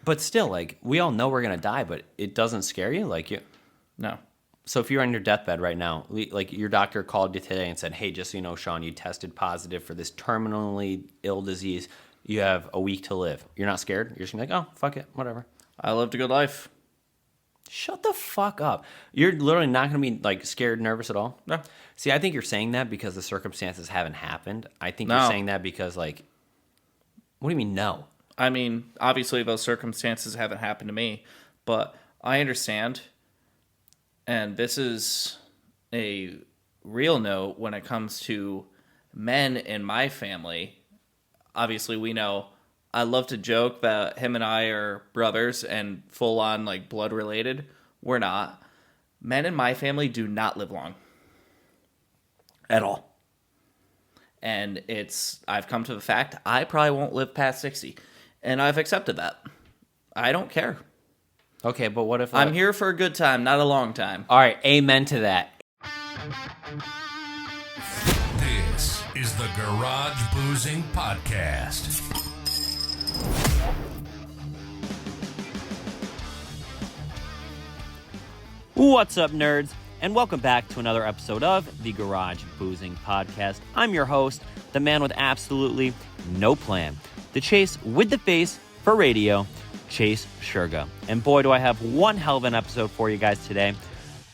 But still, like, we all know we're going to die, but it doesn't scare you? Like, No. so if you're on your deathbed right now, like, your doctor called you today and said, hey, just so you know, Shawn, you tested positive for this terminally ill disease. You have a week to live. You're not scared? You're just going to be like, oh, fuck it, whatever. I lived a good life. Shut the fuck up. You're literally not going to be, like, scared, nervous at all? No. See, I think you're saying that because the circumstances haven't happened. I think you're No. saying that because, like, what do you mean, no? I mean, obviously those circumstances haven't happened to me, but I understand. And this is a real note when it comes to men in my family. Obviously, we know I love to joke that him and I are brothers and full on like blood related. We're not. Men in my family do not live long. At all. And I've come to the fact I probably won't live past 60. And I've accepted that. I don't care. Okay, but what if... I'm here for a good time, not a long time. All right, amen to that. This is the Garage Boozing Podcast. What's up, nerds? And welcome back to another episode of the Garage Boozing Podcast. I'm your host, the man with absolutely no plan, the Chase with the face for radio, Chase Shurga. And boy, do I have one hell of an episode for you guys today.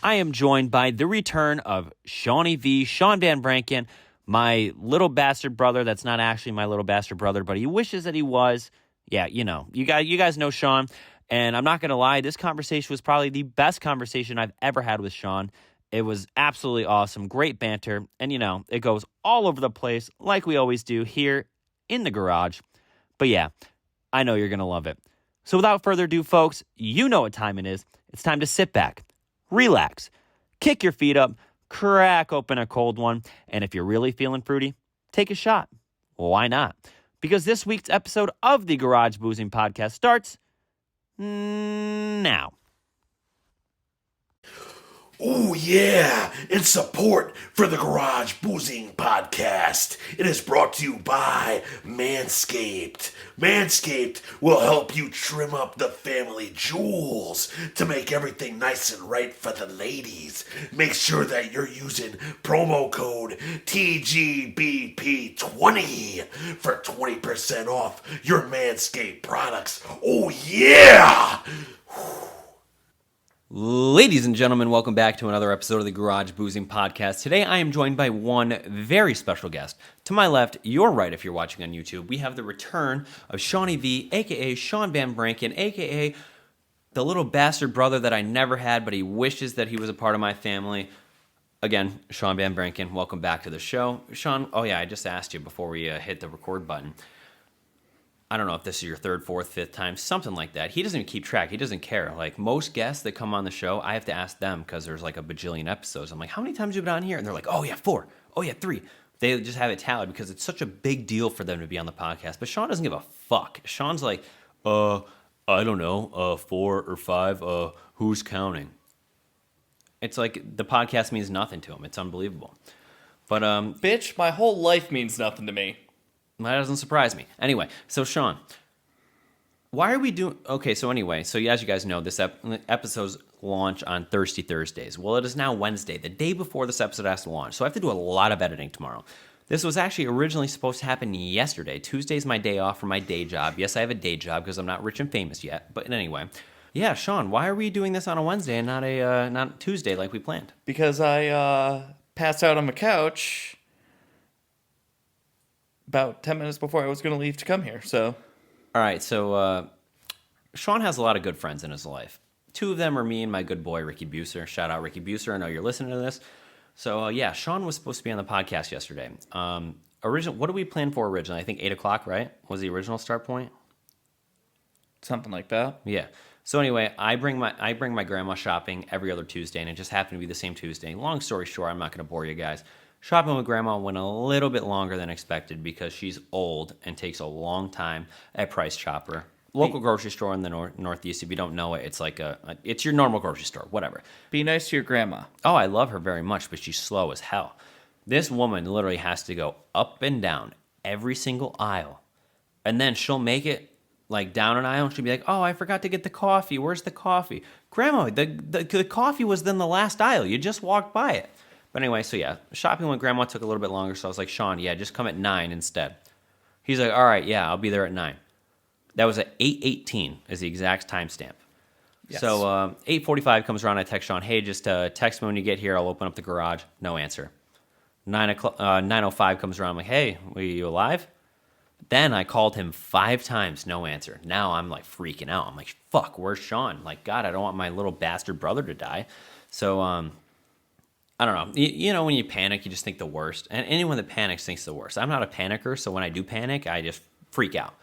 I am joined by the return of Shawn Van Vranken, my little bastard brother that's not actually my little bastard brother, but he wishes that he was. Yeah, you know, you guys know Shawn. And I'm not going to lie, this conversation was probably the best conversation I've ever had with Shawn. It was absolutely awesome, great banter, and you know, it goes all over the place like we always do here in the garage. But yeah, I know you're going to love it. So without further ado, folks, you know what time it is. It's time to sit back, relax, kick your feet up, crack open a cold one, and if you're really feeling fruity, take a shot. Why not? Because this week's episode of the Garage Boozing Podcast starts now. Oh, yeah, in support for the Garage Boozing Podcast, it is brought to you by Manscaped. Manscaped will help you trim up the family jewels to make everything nice and right for the ladies. Make sure that you're using promo code TGBP20 for 20% off your Manscaped products. Oh, yeah! Ladies and gentlemen, welcome back to another episode of the Garage Boozing Podcast. Today I am joined by one very special guest. To my left, your right if you're watching on YouTube, we have the return of Shawn V, a.k.a. Shawn Van Vranken, a.k.a. the little bastard brother that I never had, but he wishes that he was a part of my family. Again, Shawn Van Vranken, welcome back to the show. Shawn, oh yeah, I just asked you before we hit the record button. I don't know if this is your third, fourth, fifth time, something like that. He doesn't even keep track. He doesn't care. Like, most guests that come on the show, I have to ask them because there's like a bajillion episodes. I'm like, how many times have you been on here? And they're like, oh, yeah, 4. Oh, yeah, 3. They just have it tallied because it's such a big deal for them to be on the podcast. But Shawn doesn't give a fuck. Shawn's like, I don't know, 4 or 5, who's counting? It's like the podcast means nothing to him. It's unbelievable. But, Bitch, my whole life means nothing to me. that doesn't surprise me. Anyway, so Shawn, why are we doing... Okay, so anyway, so as you guys know, this episode's launch on Thursdays. Well, it is now Wednesday, the day before this episode has to launch, so I have to do a lot of editing tomorrow. This was actually originally supposed to happen yesterday. Tuesday's my day off from my day job. Yes, I have a day job because I'm not rich and famous yet, but anyway. Yeah, Shawn, why are we doing this on a Wednesday and not Tuesday like we planned? Because I passed out on the couch about 10 minutes before I was going to leave to come here, so... All right, so Shawn has a lot of good friends in his life. 2 of them are me and my good boy, Ricky Buser. Shout out, Ricky Buser. I know you're listening to this. So, yeah, Shawn was supposed to be on the podcast yesterday. What did we plan for originally? I think 8 o'clock, right? Was the original start point? Something like that. Yeah. So anyway, I bring my grandma shopping every other Tuesday, and it just happened to be the same Tuesday. Long story short, I'm not going to bore you guys. Shopping with Grandma went a little bit longer than expected because she's old and takes a long time at Price Chopper. Local grocery store in the Northeast. If you don't know it, it's like it's your normal grocery store, whatever. Be nice to your grandma. Oh, I love her very much, but she's slow as hell. This woman literally has to go up and down every single aisle, and then she'll make it like down an aisle, and she'd be like, "Oh, I forgot to get the coffee. Where's the coffee?" Grandma, the coffee was in the last aisle. You just walked by it. But anyway, so yeah, shopping with Grandma took a little bit longer, so I was like, Shawn, yeah, just come at 9 instead. He's like, all right, yeah, I'll be there at 9. That was at 8:18 is the exact timestamp. Yes. So 8:45 comes around, I text Shawn, hey, just text me when you get here, I'll open up the garage. No answer. 9:05 comes around, I'm like, hey, are you alive? Then I called him 5 times, no answer. Now I'm like freaking out. I'm like, fuck, where's Shawn? Like, God, I don't want my little bastard brother to die. So, I don't know. You know, when you panic, you just think the worst. And anyone that panics thinks the worst. I'm not a panicker, so when I do panic, I just freak out.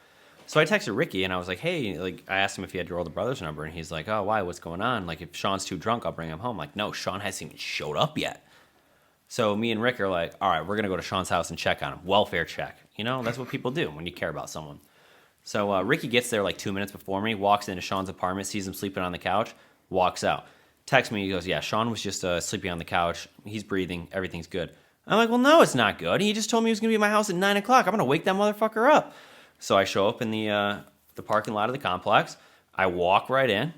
So I texted Ricky, and I was like, hey, like, I asked him if he had your older brother's number, and he's like, oh, why? What's going on? Like, if Shawn's too drunk, I'll bring him home. Like, no, Shawn hasn't even showed up yet. So me and Rick are like, all right, we're going to go to Shawn's house and check on him. Welfare check. You know, that's what people do when you care about someone. So Ricky gets there like 2 minutes before me, walks into Shawn's apartment, sees him sleeping on the couch, walks out. Texts me, he goes, yeah, Shawn was just sleeping on the couch. He's breathing. Everything's good. I'm like, well, no, it's not good. He just told me he was going to be at my house at 9 o'clock. I'm going to wake that motherfucker up. So I show up in the parking lot of the complex. I walk right in.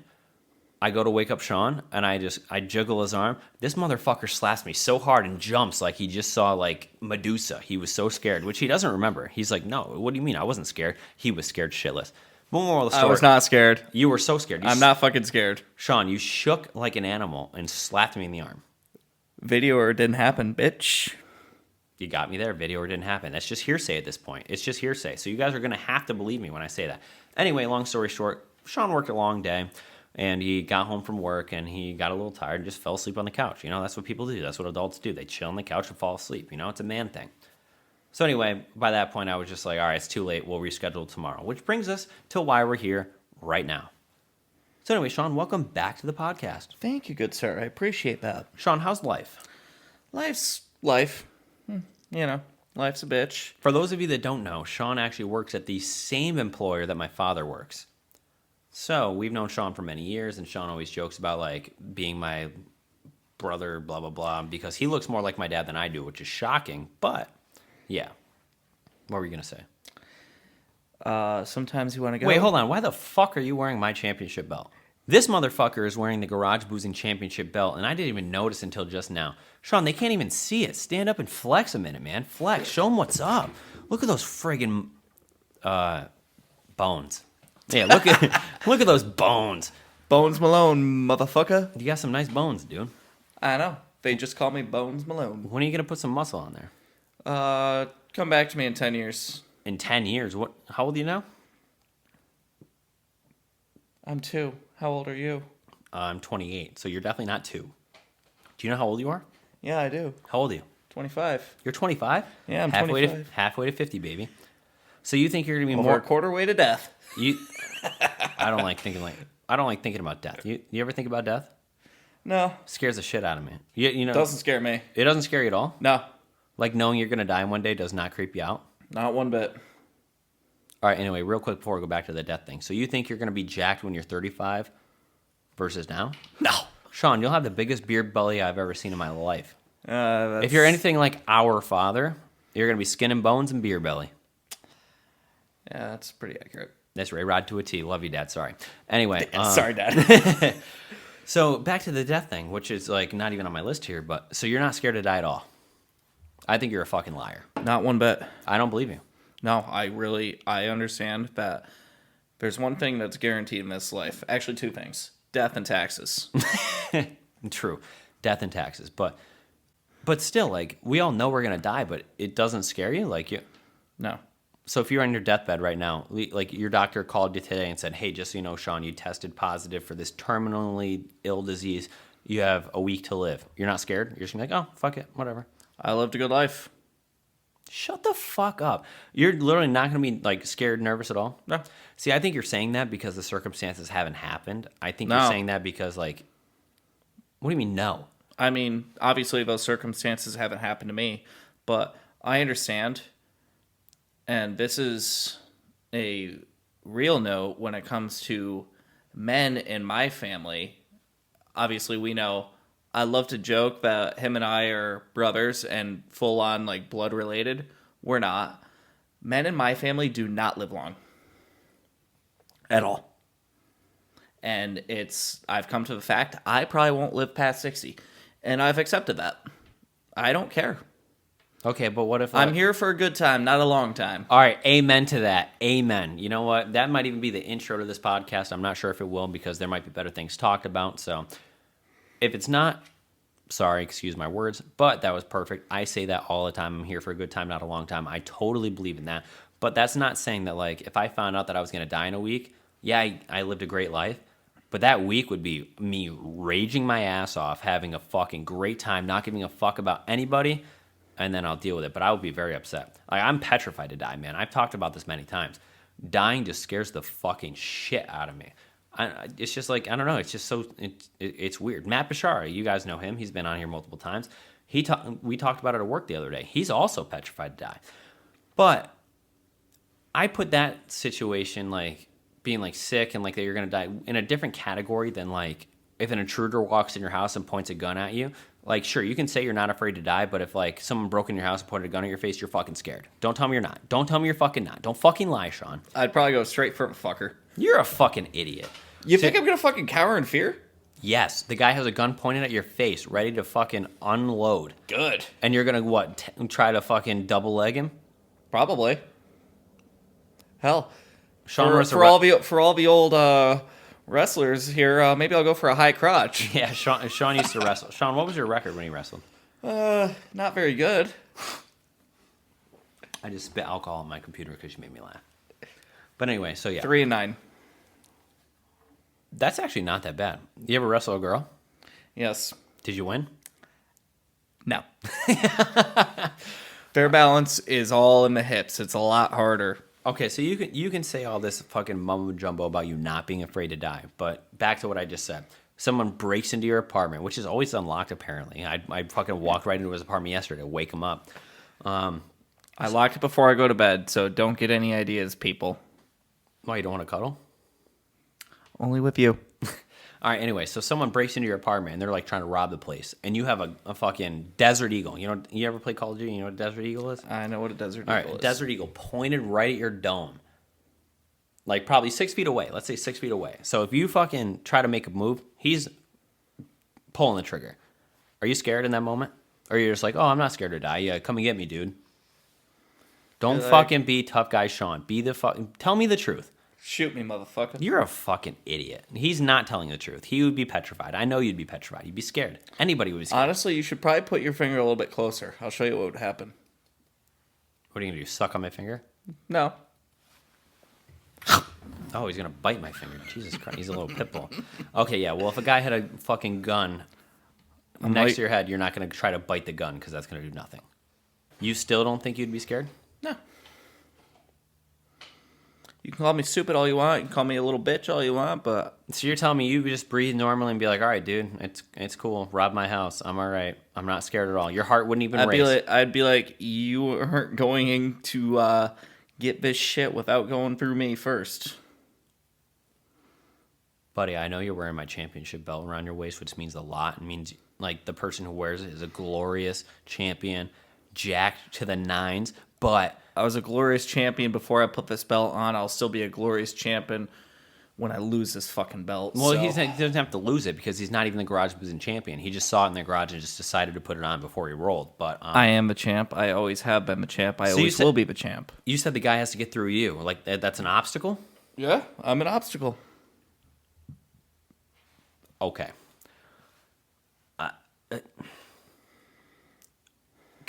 I go to wake up Shawn, and I jiggle his arm. This motherfucker slaps me so hard and jumps like he just saw, like, Medusa. He was so scared, which he doesn't remember. He's like, no, what do you mean? I wasn't scared. He was scared shitless. One more of the story. I was not scared. You were so scared. I'm not fucking scared. Shawn, you shook like an animal and slapped me in the arm. Video or it didn't happen, bitch. You got me there. Video or didn't happen. That's just hearsay at this point. It's just hearsay. So you guys are going to have to believe me when I say that. Anyway, long story short, Shawn worked a long day. And he got home from work, and he got a little tired and just fell asleep on the couch. You know, that's what people do. That's what adults do. They chill on the couch and fall asleep. You know, it's a man thing. So anyway, by that point, I was just like, all right, it's too late. We'll reschedule tomorrow. Which brings us to why we're here right now. So anyway, Shawn, welcome back to the podcast. Thank you, good sir. I appreciate that. Shawn, how's life? Life's life. You know, life's a bitch. For those of you that don't know, Shawn actually works at the same employer that my father works. So we've known Shawn for many years, and Shawn always jokes about, like, being my brother, blah, blah, blah, because he looks more like my dad than I do, which is shocking. But, yeah. What were you going to say? Sometimes you want to go. Wait, hold on. Why the fuck are you wearing my championship belt? This motherfucker is wearing the Garage Boozing Championship belt, and I didn't even notice until just now. Shawn, they can't even see it. Stand up and flex a minute, man. Flex. Show them what's up. Look at those friggin' bones. Yeah, look at those bones. Bones Malone, motherfucker. You got some nice bones, dude. I know. They just call me Bones Malone. When are you gonna put some muscle on there? Come back to me in 10 years. In 10 years? What? How old are you now? I'm 2. How old are you? I'm 28, so you're definitely not 2. Do you know how old you are? Yeah, I do. How old are you? 25. You're 25? Yeah, I'm 25. Halfway to 50, baby. So you think you're gonna be Over more a quarter way to death. I don't like thinking about death. You ever think about death? No. Scares the shit out of me. You know, Doesn't scare me. It doesn't scare you at all? No. Like knowing you're gonna die one day does not creep you out? Not one bit. All right, anyway, real quick before we go back to the death thing. So you think you're gonna be jacked when you're 35 versus now? No. Shawn, you'll have the biggest beer belly I've ever seen in my life. That's... If you're anything like our father, you're gonna be skin and bones and beer belly. Yeah, that's pretty accurate. That's right, Rod to a T. Love you, Dad. Sorry. Anyway. Sorry, Dad. So back to the death thing, which is like not even on my list here, but so you're not scared to die at all? I think you're a fucking liar. Not one bit. I don't believe you. No, I understand that there's one thing that's guaranteed in this life. Actually, 2 things. Death and taxes. True. Death and taxes. But still, like, we all know we're going to die, but it doesn't scare you? Like, you... No. So if you're on your deathbed right now, like your doctor called you today and said, hey, just so you know, Shawn, you tested positive for this terminally ill disease. You have a week to live. You're not scared? You're just going to be like, oh, fuck it, whatever. I lived a good life. Shut the fuck up. You're literally not going to be like scared, nervous at all? No. See, I think you're saying that because the circumstances haven't happened. I think you're saying that because, like, what do you mean no? I mean, obviously those circumstances haven't happened to me, but I understand. And this is a real note when it comes to men in my family. Obviously, we know I love to joke that him and I are brothers and full on like blood related. We're not. Men in my family do not live long. at all. And I've come to the fact I probably won't live past 60. And I've accepted that. I don't care. Okay, but what if... I'm here for a good time, not a long time. All right, amen to that. Amen. You know what? That might even be the intro to this podcast. I'm not sure if it will because there might be better things talked about. So if it's not, sorry, excuse my words, but that was perfect. I say that all the time. I'm here for a good time, not a long time. I totally believe in that. But that's not saying that, like, if I found out that I was going to die in a week, yeah, I lived a great life. But that week would be me raging my ass off, having a fucking great time, not giving a fuck about anybody, and then I'll deal with it. But I would be very upset. Like, I'm petrified to die, man. I've talked about this many times. Dying just scares the fucking shit out of me. It's just like, I don't know. It's just so, it's weird. Matt Bashara, you guys know him. He's been on here multiple times. We talked about it at work the other day. He's also petrified to die. But I put that situation, like, being like sick and like that you're gonna die in a different category than like if an intruder walks in your house and points a gun at you. Like, sure, you can say you're not afraid to die, but if like someone broke in your house and pointed a gun at your face, you're fucking scared. Don't tell me you're not. Don't tell me you're fucking not. Don't fucking lie, Shawn. I'd probably go straight for a fucker. You're a fucking idiot. You think I'm gonna fucking cower in fear? Yes, the guy has a gun pointed at your face, ready to fucking unload. Good. And you're gonna what? Try to fucking double leg him? Probably. Hell. Shawn For all the old wrestlers here, maybe I'll go for a high crotch. Yeah, Shawn used to wrestle. Shawn, what was your record when you wrestled? Not very good. I just spit alcohol on my computer because you made me laugh. But anyway, so yeah. 3-9. That's actually not that bad. You ever wrestle a girl? Yes. Did you win? No. Fair balance is all in the hips. It's a lot harder. Okay, so you can say all this fucking mumbo jumbo about you not being afraid to die, but back to what I just said. Someone breaks into your apartment, which is always unlocked apparently. I fucking walked right into his apartment yesterday to wake him up. I lock it before I go to bed, so don't get any ideas, people. Why, you don't want to cuddle? Only with you. All right, anyway, so someone breaks into your apartment and they're like trying to rob the place, and you have a fucking Desert Eagle. You know, you ever play Call of Duty? You know what a Desert Eagle is? I know what a Desert All Eagle right, is. Desert Eagle pointed right at your dome. Like probably 6 feet away. Let's say 6 feet away. So if you fucking try to make a move, he's pulling the trigger. Are you scared in that moment? Or you're just like, oh, I'm not scared to die. Yeah, come and get me, dude. Don't fucking be tough guy Shawn. Be the fucking... Tell me the truth. Shoot me, motherfucker. You're a fucking idiot. He's not telling the truth. He would be petrified. I know you'd be petrified. You'd be scared. Anybody would be scared. Honestly, you should probably put your finger a little bit closer. I'll show you what would happen. What are you going to do? Suck on my finger? No. Oh, he's going to bite my finger. Jesus Christ. He's a little pit bull. Okay, yeah. Well, if a guy had a fucking gun next to your head, you're not going to try to bite the gun because that's going to do nothing. You still don't think you'd be scared? No. You can call me stupid all you want. You can call me a little bitch all you want, but... So you're telling me you would just breathe normally and be like, all right, dude, it's cool. Rob my house. I'm all right. I'm not scared at all. Your heart wouldn't even race. I'd be like, you aren't going to get this shit without going through me first. Buddy, I know you're wearing my championship belt around your waist, which means a lot. It means, like, the person who wears it is a glorious champion, jacked to the nines, but... I was a glorious champion before I put this belt on. I'll still be a glorious champion when I lose this fucking belt. Well, he doesn't have to lose it because he's not even the garage boozing champion. He just saw it in the garage and just decided to put it on before he rolled. But I am the champ. I always have been the champ. I always will be the champ. You said the guy has to get through you. Like, that's an obstacle? Yeah, I'm an obstacle. Okay. Can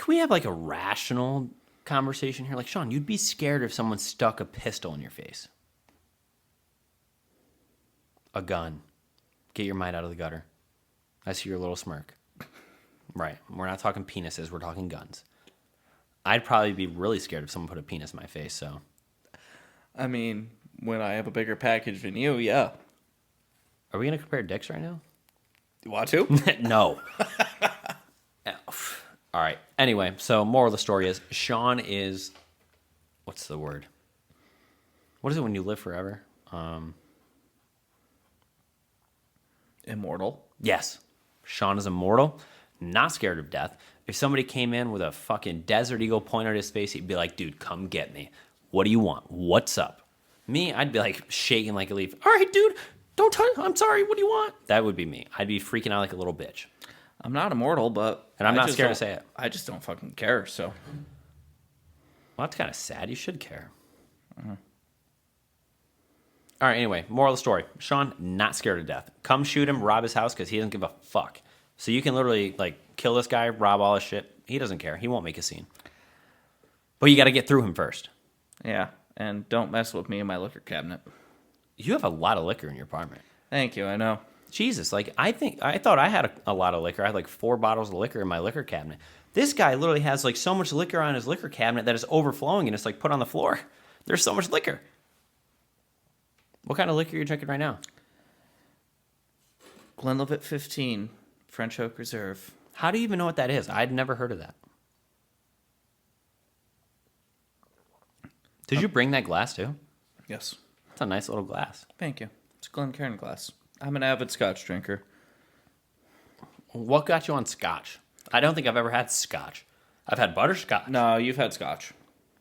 we have, like, a rational conversation here? Like, Shawn, you'd be scared if someone stuck a pistol in your face. A gun. Get your mind out of the gutter. I see your little smirk. Right. We're not talking penises. We're talking guns. I'd probably be really scared if someone put a penis in my face, so. I mean, when I have a bigger package than you, yeah. Are we going to compare dicks right now? You want to? No. All right. Anyway, so moral of the story is Shawn is, what's the word? What is it when you live forever? Immortal. Yes. Shawn is immortal, not scared of death. If somebody came in with a fucking Desert Eagle pointed at his face, he'd be like, dude, come get me. What do you want? What's up? Me, I'd be like shaking like a leaf. All right, dude, don't touch. I'm sorry. What do you want? That would be me. I'd be freaking out like a little bitch. I'm not immortal, but And I'm not scared to don't- say it. I just don't fucking care. So Well, that's kind of sad. You should care. All right, anyway, moral of the story. Shawn, not scared to death. Come shoot him, rob his house, because he doesn't give a fuck. So you can literally, like, kill this guy, rob all his shit. He doesn't care. He won't make a scene. But you got to get through him first. yeah, and don't mess with me in my liquor cabinet. You have a lot of liquor in your apartment. Thank you. I know. Jesus, like, I thought I had a lot of liquor. I had, like, 4 bottles of liquor in my liquor cabinet. This guy literally has, like, so much liquor on his liquor cabinet that it's overflowing and it's, like, put on the floor. There's so much liquor. What kind of liquor are you drinking right now? Glenlivet 15, French Oak Reserve. How do you even know what that is? I'd never heard of that. Did you bring that glass too? Yes. It's a nice little glass. Thank you. It's a Glencairn glass. I'm an avid Scotch drinker. What got you on Scotch? I don't think I've ever had Scotch. I've had butterscotch. No, you've had Scotch.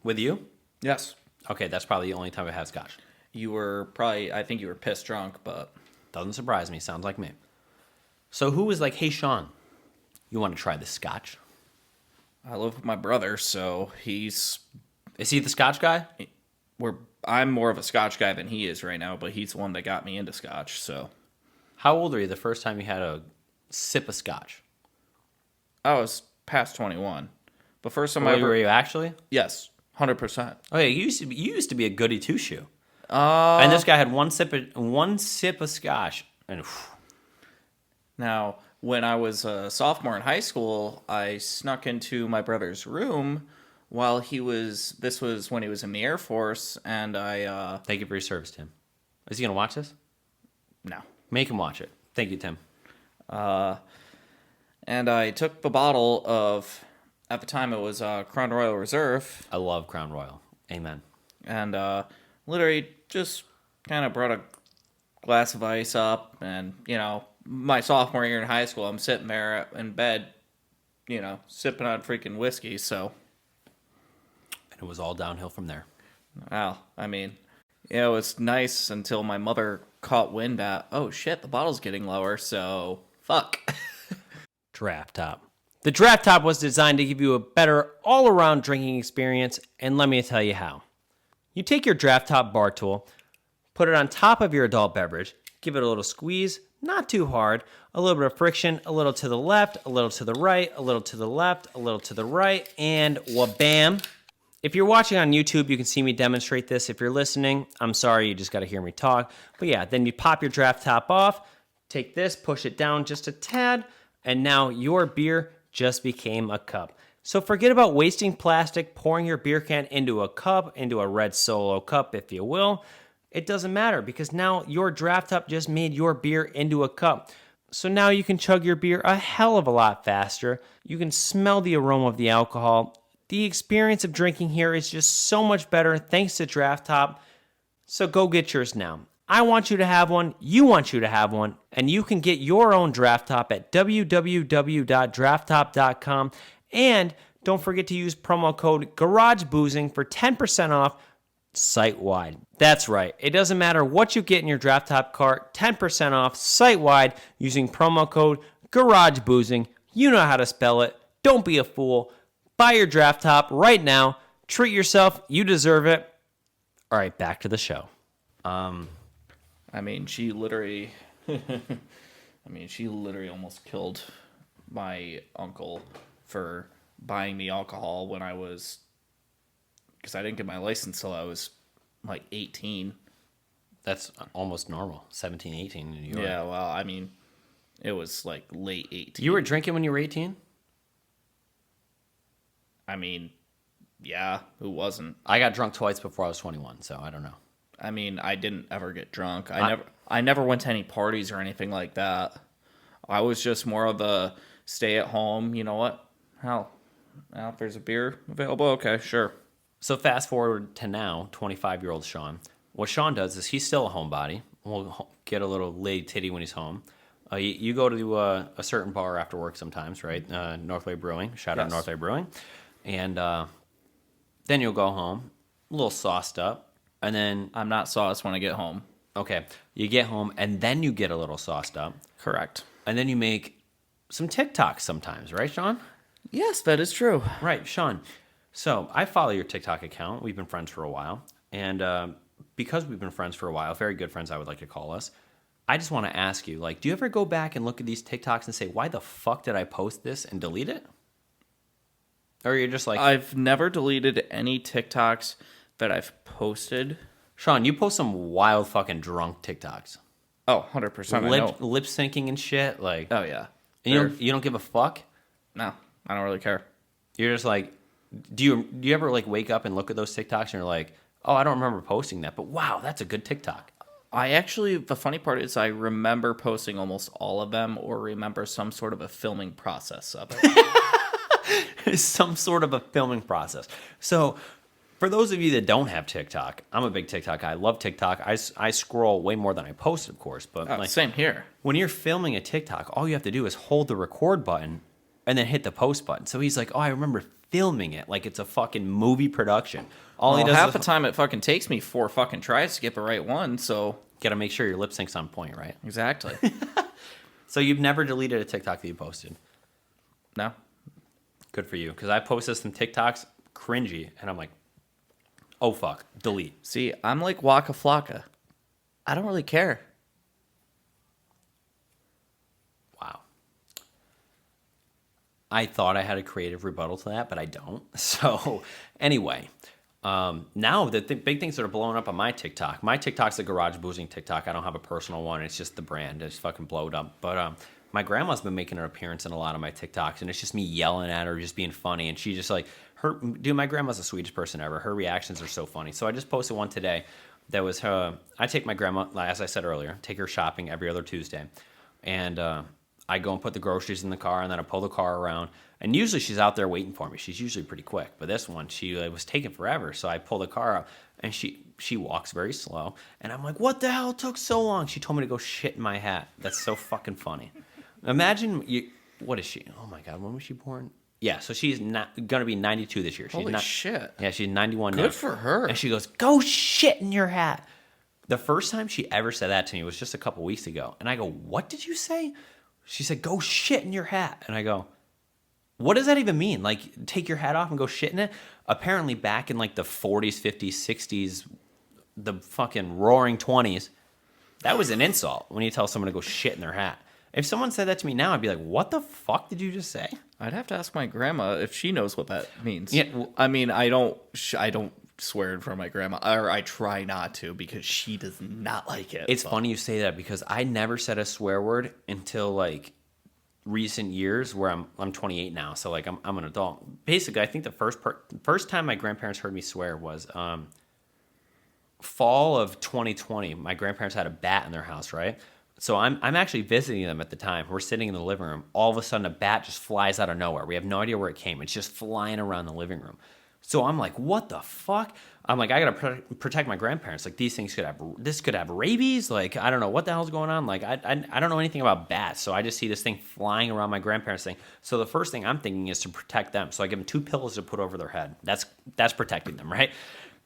With you? Yes. Okay, that's probably the only time I've had Scotch. You were probably, I think you were pissed drunk, but Doesn't surprise me. Sounds like me. So who was like, hey, Shawn, you want to try the Scotch? I live with my brother, so Is he the Scotch guy? I'm more of a Scotch guy than he is right now, but he's the one that got me into Scotch, so. How old were you the first time you had a sip of Scotch? I was past 21. But first time Were you actually? Yes, 100%. Okay, you used to be a goody two-shoe. And this guy had one sip of Scotch, and Now, when I was a sophomore in high school, I snuck into my brother's room while this was when he was in the Air Force, and thank you for your service, Tim. Is he gonna watch this? no. Make him watch it. Thank you, Tim. And I took the bottle of, at the time it was Crown Royal Reserve, I love Crown Royal. Amen. and literally just kind of brought a glass of ice up, and, my sophomore year in high school, I'm sitting there in bed, sipping on freaking whiskey, so, And it was all downhill from there. well, I mean, it was nice until my mother caught wind that, oh shit, the bottle's getting lower, so, fuck. Draft Top. The Draft Top was designed to give you a better all-around drinking experience, and let me tell you how. You take your Draft Top bar tool, put it on top of your adult beverage, give it a little squeeze, not too hard, a little bit of friction, a little to the left, a little to the right, a little to the left, a little to the right, and wha-bam. If you're watching on YouTube, you can see me demonstrate this. If you're listening, I'm sorry, you just got to hear me talk. But yeah, then you pop your Draft Top off, take this, push it down just a tad, and now your beer just became a cup. So forget about wasting plastic, pouring your beer can into a cup, into a red Solo cup, if you will. It doesn't matter because now your Draft Top just made your beer into a cup. So now you can chug your beer a hell of a lot faster. You can smell the aroma of the alcohol. The experience of drinking here is just so much better thanks to Draft Top. So go get yours now. I want you to have one, you want you to have one, and you can get your own Draft Top at www.drafttop.com. And don't forget to use promo code GarageBoozing for 10% off site-wide. That's right. It doesn't matter what you get in your Draft Top cart, 10% off site-wide using promo code GarageBoozing. You know how to spell it. Don't be a fool. Buy your Draft Top right now. Treat yourself. You deserve it. All right, back to the show. I mean, she literally almost killed my uncle for buying me alcohol when because I didn't get my license till I was like 18. That's almost normal. 17, 18 in New York. Yeah, well, I mean, it was like late 18. You were drinking when you were 18? I mean, yeah, who wasn't? I got drunk twice before I was 21, so I don't know. I mean, I didn't ever get drunk. I never went to any parties or anything like that. I was just more of a stay at home. You know what? Hell, if there's a beer available, okay, sure. So fast forward to now, 25-year-old Shawn. What Shawn does is he's still a homebody. We'll get a little lady titty when he's home. You go to a certain bar after work sometimes, right? Northway Brewing. Shout out Yes. Northway Brewing. And then you'll go home, a little sauced up, And then, I'm not sauced when I get home. okay, you get home and then you get a little sauced up. Correct. And then you make some TikToks sometimes, right, Sean? Yes, that is true. Right, Sean. So I follow your TikTok account. We've been friends for a while. And because we've been friends for a while, very good friends, I would like to call us, I just want to ask you, like, do you ever go back and look at these TikToks and say, why the fuck did I post this and delete it? Or you're just like... I've never deleted any TikToks that I've posted. Sean, you post some wild fucking drunk TikToks. Oh, 100%. I know. Lip syncing and shit. Like, Oh, yeah. and you don't give a fuck? No, I don't really care. You're just like... Do you ever, like, wake up and look at those TikToks and you're like, oh, I don't remember posting that, but wow, that's a good TikTok. The funny part is I remember posting almost all of them or remember some sort of a filming process of it. Some sort of a filming process. So, for those of you that don't have TikTok, I'm a big TikTok guy. I love TikTok. I scroll way more than I post, of course. But Same here. when you're filming a TikTok, all you have to do is hold the record button and then hit the post button. So he's like, oh, I remember filming it like it's a fucking movie production. All he does half is the time it fucking takes me 4 fucking tries to get the right one, so... Gotta make sure your lip sync's on point, right? Exactly. So you've never deleted a TikTok that you posted? No. Good for you. Because I posted some TikToks, cringy, and I'm like, oh fuck, delete. See, I'm like Waka Flocka. I don't really care. Wow. I thought I had a creative rebuttal to that, but I don't. So anyway, now the big things that are blowing up on my TikTok. My TikTok's a garage boozing TikTok. I don't have a personal one. It's just the brand. It's fucking blowed up. But my grandma's been making an appearance in a lot of my TikToks, and it's just me yelling at her, just being funny. And she just like my grandma's the sweetest person ever. Her reactions are so funny. So I just posted one today that was her. I take my grandma, as I said earlier, take her shopping every other Tuesday, and I go and put the groceries in the car, and then I pull the car around. And usually she's out there waiting for me. She's usually pretty quick. But this one, she was taking forever. So I pull the car up, and she walks very slow. And I'm like, what the hell took so long? She told me to go shit in my hat. That's so fucking funny. Imagine what is she? Oh, my God. When was she born? Yeah, so she's not going to be 92 this year. Holy shit. Yeah, she's 91 now. Good for her. And she goes, go shit in your hat. The first time she ever said that to me was just a couple weeks ago. And I go, what did you say? She said, go shit in your hat. And I go, what does that even mean? Like, take your hat off and go shit in it? Apparently, back in like the 40s, 50s, 60s, the fucking roaring 20s, that was an insult when you tell someone to go shit in their hat. If someone said that to me now, I'd be like, what the fuck did you just say? I'd have to ask my grandma if she knows what that means. Yeah. I mean, I don't swear in front of my grandma, or I try not to because she does not like it. It's funny you say that because I never said a swear word until like recent years where I'm 28 now, so like I'm an adult. Basically, I think the first time my grandparents heard me swear was fall of 2020. My grandparents had a bat in their house, right? So I'm actually visiting them at the time. We're sitting in the living room. All of a sudden, a bat just flies out of nowhere. We have no idea where it came. It's just flying around the living room. So I'm like, what the fuck? I'm like, I gotta protect my grandparents. Like, these things could have rabies. Like, I don't know what the hell's going on. Like, I don't know anything about bats. So I just see this thing flying around my grandparents' thing. So the first thing I'm thinking is to protect them. So I give them 2 pillows to put over their head. That's protecting them, right?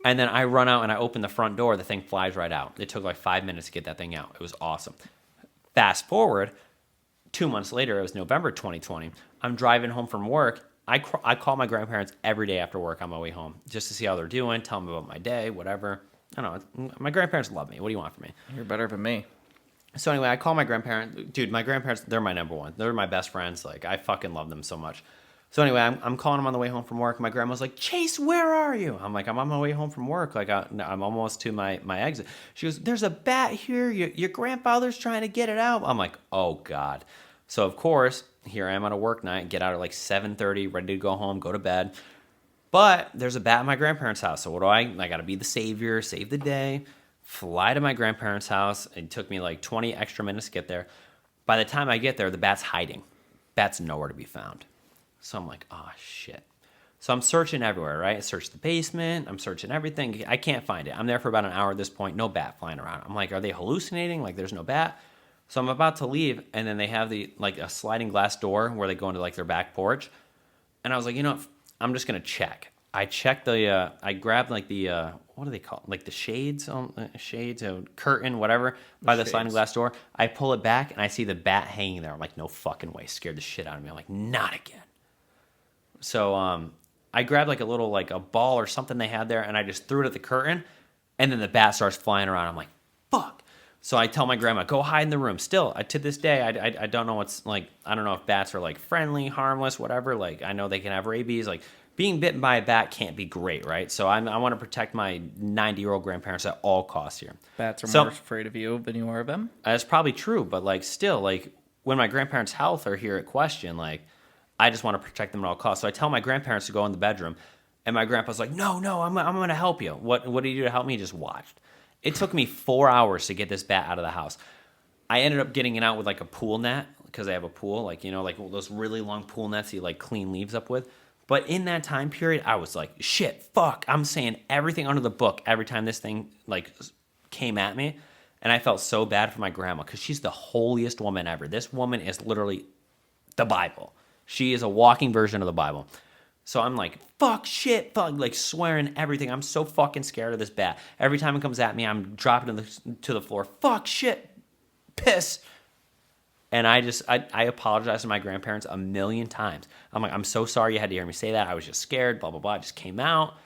And then I run out and I open the front door. The thing flies right out. It took like 5 minutes to get that thing out. It was awesome. Fast forward, 2 months later, it was November 2020. I'm driving home from work. I call my grandparents every day after work on my way home just to see how they're doing, tell them about my day, whatever. I don't know. My grandparents love me. What do you want from me? You're better than me. So anyway, I call my grandparents. Dude, my grandparents, they're my number one. They're my best friends. Like, I fucking love them so much. So anyway, I'm calling them on the way home from work. My grandma's like, Chase, where are you? I'm like, I'm on my way home from work. Like, I'm almost to my exit. She goes, there's a bat here. Your grandfather's trying to get it out. I'm like, oh, God. So, of course, here I am on a work night. Get out at like 7:30, ready to go home, go to bed. But there's a bat in my grandparents' house. So what do? I got to be the savior, save the day, fly to my grandparents' house. It took me like 20 extra minutes to get there. By the time I get there, the bat's hiding. Bat's nowhere to be found. So I'm like, oh, shit. So I'm searching everywhere, right? I searched the basement. I'm searching everything. I can't find it. I'm there for about an hour at this point. No bat flying around. I'm like, are they hallucinating? Like, there's no bat. So I'm about to leave, and then they have a sliding glass door where they go into like their back porch. And I was like, you know, I'm just going to check. I checked I grabbed like the, what do they call it? Like the shades, curtain, whatever, by the sliding glass door. I pull it back and I see the bat hanging there. I'm like, no fucking way. Scared the shit out of me. I'm like, not again. So I grabbed like a little, like a ball or something they had there, and I just threw it at the curtain, and then the bat starts flying around. I'm like, fuck. So I tell my grandma, go hide in the room. Still, to this day, I don't know what's like, I don't know if bats are like friendly, harmless, whatever. Like, I know they can have rabies. Like, being bitten by a bat can't be great, right? So I want to protect my 90-year-old grandparents at all costs here. Bats are more afraid of you than you are of them? That's probably true, but like still, like when my grandparents' health are here at question, like I just want to protect them at all costs. So I tell my grandparents to go in the bedroom, and my grandpa's like, no, I'm going to help you. What did you do to help me? He just watched. It took me 4 hours to get this bat out of the house. I ended up getting it out with like a pool net, because I have a pool, like, you know, like those really long pool nets you like clean leaves up with. But in that time period, I was like, shit, fuck. I'm saying everything under the book every time this thing like came at me. And I felt so bad for my grandma, because she's the holiest woman ever. This woman is literally the Bible. She is a walking version of the Bible. So I'm like, fuck, shit, fuck, like swearing everything. I'm so fucking scared of this bat. Every time it comes at me, I'm dropping it to the floor. Fuck, shit, piss. And I apologized to my grandparents a million times. I'm like, I'm so sorry you had to hear me say that. I was just scared, blah, blah, blah. It just came out.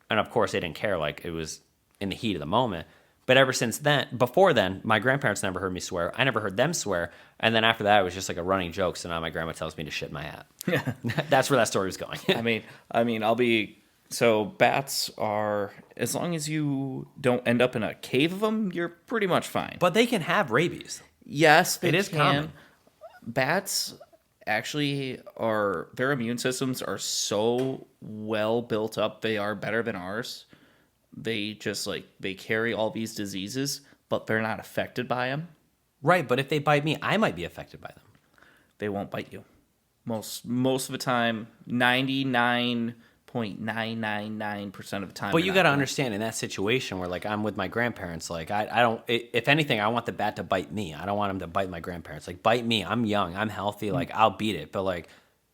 And of course, they didn't care. Like, it was in the heat of the moment. But ever since then, before then, my grandparents never heard me swear. I never heard them swear. And then after that, it was just like a running joke. So now my grandma tells me to shit my hat. Yeah. That's where that story was going. So bats are, as long as you don't end up in a cave of them, you're pretty much fine. But they can have rabies. Yes, they can. It is common. Bats actually their immune systems are so well built up. They are better than ours. They just they carry all these diseases, but they're not affected by them. Right, but if they bite me, I might be affected by them. They won't bite you. Most of the time, 99.999% of the time. But you got to understand, in that situation where I'm with my grandparents, I don't. If anything, I want the bat to bite me. I don't want him to bite my grandparents. Bite me. I'm young. I'm healthy. I'll beat it. But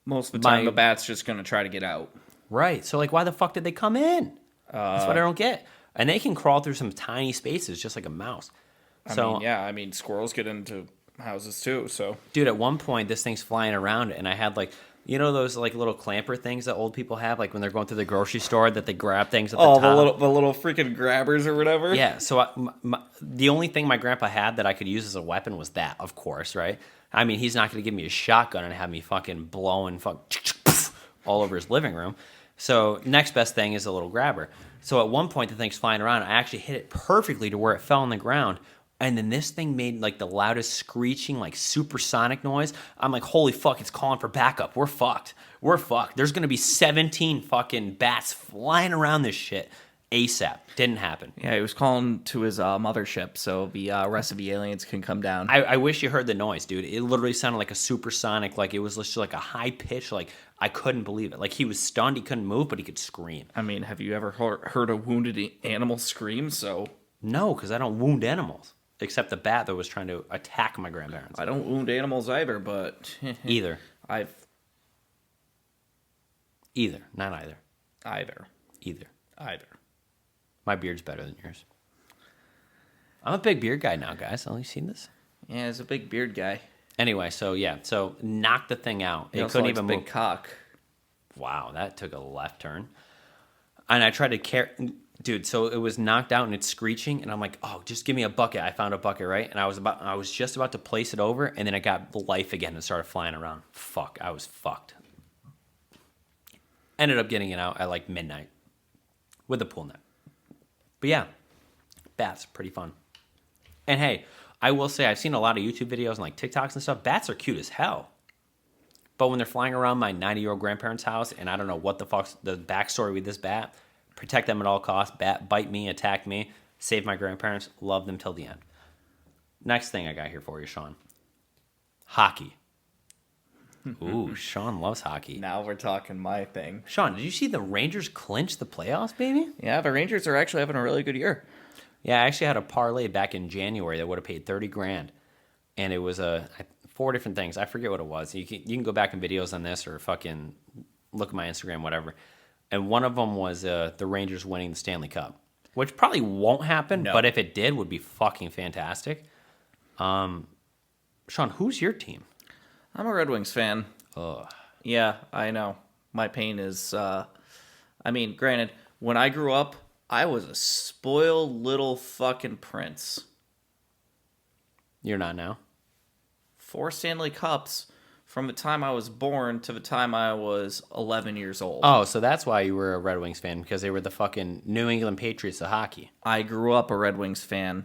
most of the time, the bat's just gonna try to get out. Right. So why the fuck did they come in? That's what I don't get. And they can crawl through some tiny spaces just like a mouse. I mean, squirrels get into houses too. So, dude, at one point, this thing's flying around, and I had those little clamper things that old people have, when they're going through the grocery store, that they grab things at the top. the little freaking grabbers or whatever. Yeah. So the only thing my grandpa had that I could use as a weapon was that, of course, right? I mean, he's not going to give me a shotgun and have me fucking blowing all over his living room. So next best thing is a little grabber. So at one point, the thing's flying around. I actually hit it perfectly to where it fell on the ground. And then this thing made the loudest screeching, supersonic noise. I'm like, holy fuck, it's calling for backup. We're fucked. There's going to be 17 fucking bats flying around this shit ASAP. Didn't happen. Yeah, he was calling to his mothership so the rest of the aliens can come down. I wish you heard the noise, dude. It literally sounded like a supersonic, it was just a high pitch, I couldn't believe it. He was stunned, he couldn't move, but he could scream. I mean, have you ever heard a wounded animal scream? No, because I don't wound animals. Except the bat that was trying to attack my grandparents. I don't wound animals either, but... Either. Either. Not either. Either. My beard's better than yours. I'm a big beard guy now, guys. Have you seen this? Yeah, he's a big beard guy. Anyway, so knock the thing out. It couldn't even move. Big cock. Wow, that took a left turn. And I tried to carry... Dude, so it was knocked out and it's screeching, and I'm like, oh, just give me a bucket. I found a bucket, right? And I was just about to place it over, and then it got life again and started flying around. Fuck, I was fucked. Ended up getting it out at midnight with the pool net. But yeah, bats, pretty fun. And hey, I will say I've seen a lot of YouTube videos and TikToks and stuff. Bats are cute as hell. But when they're flying around my 90-year-old grandparents' house, and I don't know what the fuck's the backstory with this bat, protect them at all costs. Bat, bite me, attack me, save my grandparents, love them till the end. Next thing I got here for you, Sean. Hockey. Ooh, Sean loves hockey. Now we're talking my thing. Sean, did you see the Rangers clinch the playoffs, baby? Yeah, the Rangers are actually having a really good year. Yeah, I actually had a parlay back in January that would have paid $30,000. And it was 4 different things. I forget what it was. You can go back in videos on this or fucking look at my Instagram, whatever. and one of them was the Rangers winning the Stanley Cup, which probably won't happen, but if it did, would be fucking fantastic. Sean, who's your team? I'm a Red Wings fan. Ugh. Yeah, I know. My pain is, granted, when I grew up, I was a spoiled little fucking prince. You're not now? 4 Stanley Cups from the time I was born to the time I was 11 years old. Oh, so that's why you were a Red Wings fan, because they were the fucking New England Patriots of hockey. I grew up a Red Wings fan.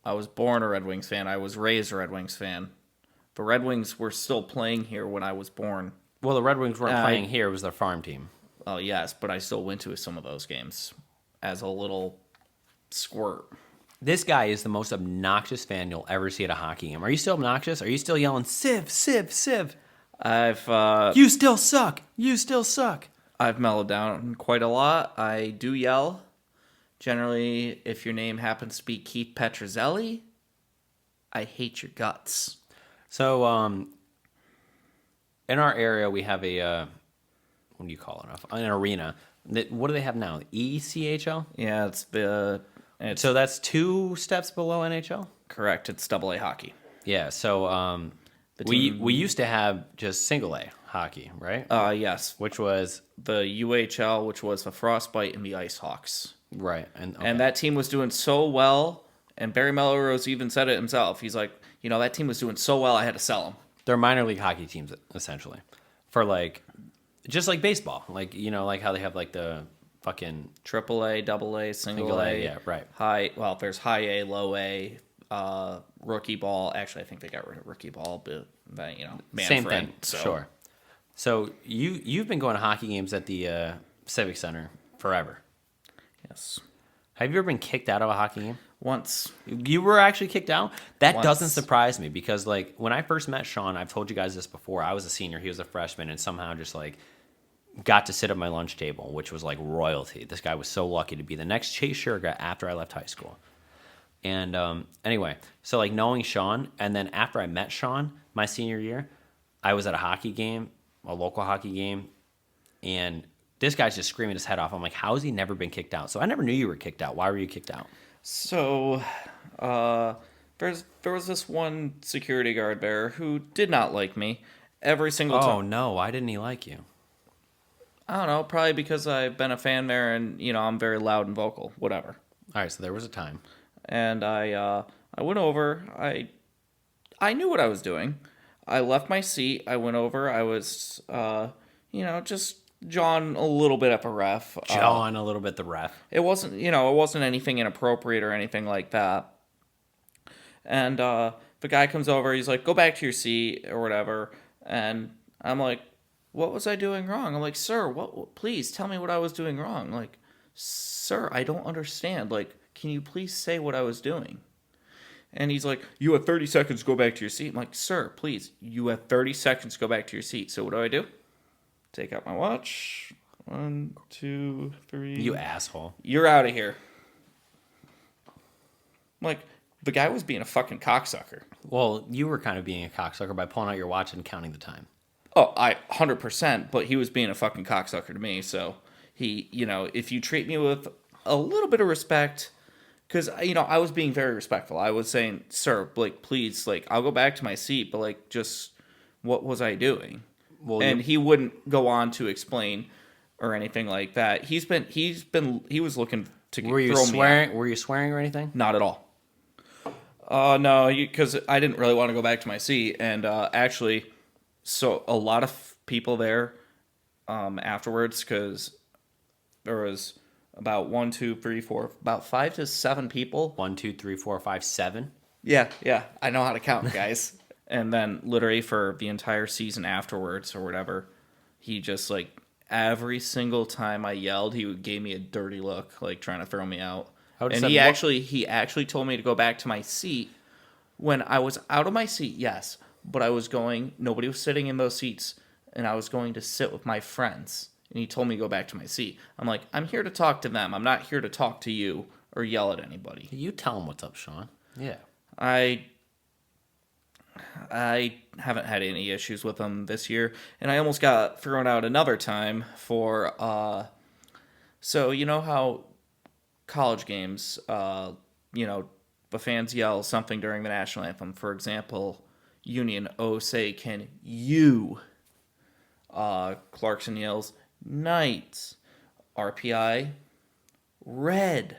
I was born a Red Wings fan. I was raised a Red Wings fan. The Red Wings were still playing here when I was born. Well, the Red Wings weren't playing here. It was their farm team. Oh, yes, but I still went to some of those games as a little squirt. This guy is the most obnoxious fan you'll ever see at a hockey game. Are you still obnoxious? Are you still yelling, Civ, Civ, Civ? You still suck. You still suck. I've mellowed down quite a lot. I do yell. Generally, if your name happens to be Keith Petruzzelli, I hate your guts. So, in our area, we have a, what do you call it? An arena. What do they have now? ECHL? Yeah, so that's 2 steps below NHL? Correct. It's AA hockey. Yeah, so we used to have just single A hockey, right? Yes. Which was? The UHL, which was the Frostbite and the Ice Hawks. Right. And that team was doing so well, and Barry Melrose even said it himself. He's like, that team was doing so well, I had to sell them. They're minor league hockey teams, essentially. For, just like baseball. Like how they have, the fucking... AAA, AA, single A. Yeah, right. There's high A, low A, rookie ball. Actually, I think they got rid of rookie ball, but, Manfred. Same thing, sure. So you've been going to hockey games at the Civic Center forever. Yes. Have you ever been kicked out of a hockey game? Once. You were actually kicked out? That Once. Doesn't surprise me, because when I first met Sean, I've told you guys this before, I was a senior, he was a freshman, and somehow just got to sit at my lunch table, which was like royalty. This guy was so lucky to be the next Chase Sherga after I left high school. And anyway, so knowing Sean, and then after I met Sean my senior year, I was at a hockey game, a local hockey game, and this guy's just screaming his head off. I'm like, how has he never been kicked out? So I never knew you were kicked out. Why were you kicked out? So, there was this one security guard there who did not like me every single time. Oh, no. Why didn't he like you? I don't know. Probably because I've been a fan there and, I'm very loud and vocal. Whatever. All right, so there was a time. And I went over. I knew what I was doing. I left my seat. I went over. I was, just jawing a little bit at the ref. Jawing a little bit the ref. It wasn't anything inappropriate or anything like that. And the guy comes over. He's like, go back to your seat or whatever. And I'm like, what was I doing wrong? I'm like, sir, please tell me what I was doing wrong. Like, sir, I don't understand. Can you please say what I was doing? And he's like, you have 30 seconds to go back to your seat. I'm like, sir, please, you have 30 seconds to go back to your seat. So what do? Take out my watch. 1, 2, 3. You asshole. You're out of here. I'm like, the guy was being a fucking cocksucker. Well, you were kind of being a cocksucker by pulling out your watch and counting the time. Oh, 100%, but he was being a fucking cocksucker to me. So he, if you treat me with a little bit of respect, because, I was being very respectful. I was saying, sir, please, I'll go back to my seat, but, just what was I doing? Well, and he wouldn't go on to explain or anything like that. He was looking to throw me out. Were you swearing or anything? Not at all. No, because I didn't really want to go back to my seat, and actually, so a lot of people there afterwards, because there was about 1, 2, 3, 4, about 5 to 7 people. 1, 2, 3, 4, 5, 7. Yeah, I know how to count, guys. And then literally for the entire season afterwards or whatever, he just every single time I yelled, he gave me a dirty look, trying to throw me out. And he actually told me to go back to my seat when I was out of my seat. Yes, but nobody was sitting in those seats, and I was going to sit with my friends. And he told me to go back to my seat. I'm like, I'm here to talk to them. I'm not here to talk to you or yell at anybody. You tell him what's up, Sean. Yeah. I I haven't had any issues with them this year, and I almost got thrown out another time for so you know how college games, the fans yell something during the national anthem. For example, Union, oh say can you. Clarkson yells Knights. RPI, red.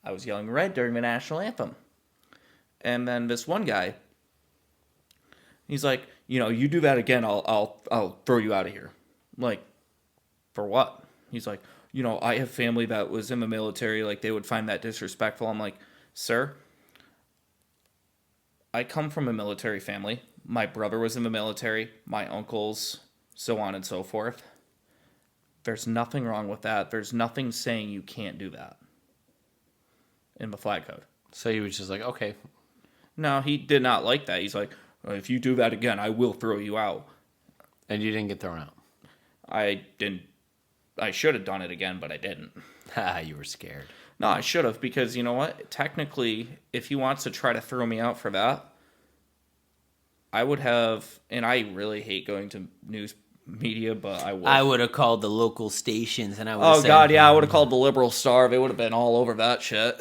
I was yelling red during the national anthem. And then this one guy, he's like, you do that again, I'll throw you out of here. I'm like, for what? He's like, I have family that was in the military, like they would find that disrespectful. I'm like, sir, I come from a military family. My brother was in the military, my uncles, so on and so forth. There's nothing wrong with that. There's nothing saying you can't do that in the flag code. So he was just like, okay. No, he did not like that. He's like, if you do that again, I will throw you out. And you didn't get thrown out? I didn't. I should have done it again, but I didn't. You were scared. No, I should have, because you know what? Technically, if he wants to try to throw me out for that, I would have, and I really hate going to news media, but I would. I would have called the local stations, and I would. Oh God, yeah, I would have called the Liberal Star. They would have been all over that shit.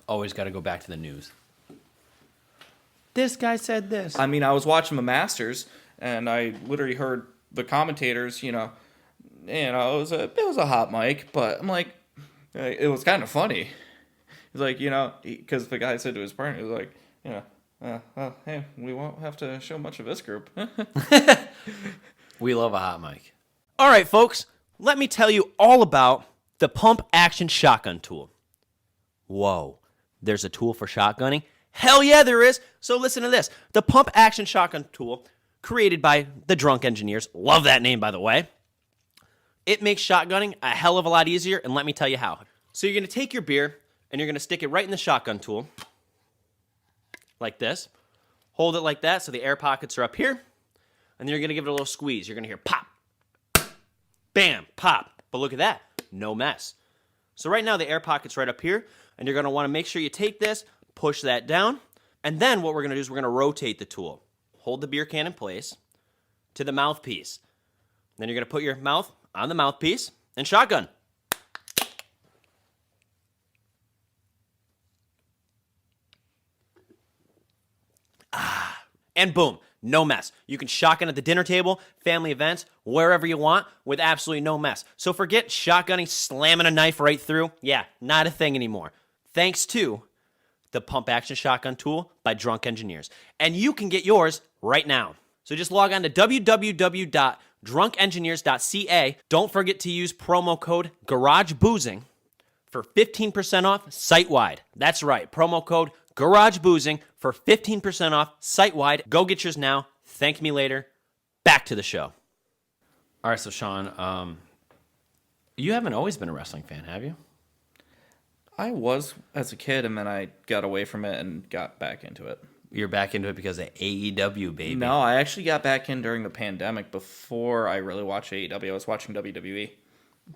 Always got to go back to the news. This guy said this. I mean, I was watching the Masters, and I literally heard the commentators. It was a hot mic, but I'm like, it was kind of funny. He's like, because the guy said to his partner, he was like, hey, we won't have to show much of this group. We love a hot mic. All right, folks, let me tell you all about the pump action shotgun tool. Whoa, there's a tool for shotgunning? Hell yeah, there is. So listen to this. The pump action shotgun tool, created by the Drunk Engineers. Love that name, by the way. It makes shotgunning a hell of a lot easier, and let me tell you how. So you're going to take your beer, and you're going to stick it right in the shotgun tool, like this. Hold it like that so the air pockets are up here, and then you're going to give it a little squeeze. You're going to hear pop, bam, pop. But look at that, no mess. So right now the air pocket's right up here, and you're going to want to make sure you take this, push that down, and then what we're going to do is we're going to rotate the tool. Hold the beer can in place to the mouthpiece. Then you're going to put your mouth on the mouthpiece and shotgun. And boom, no mess. You can shotgun at the dinner table, family events, wherever you want with absolutely no mess. So forget shotgunning, slamming a knife right through. Yeah, not a thing anymore. Thanks to the pump action shotgun tool by Drunk Engineers. And you can get yours right now. So just log on to www.drunkengineers.ca. Don't forget to use promo code GarageBoozing for 15% off site-wide. That's right, promo code GarageBoozing for 15% off site-wide. Go get yours now. Thank me later. Back to the show. All right, so Shawn, you haven't always been a wrestling fan, have you? I was as a kid, and then I got away from it and got back into it. You're back into it because of AEW, baby. No, I actually got back in during the pandemic. Before I really watched AEW, I was watching WWE.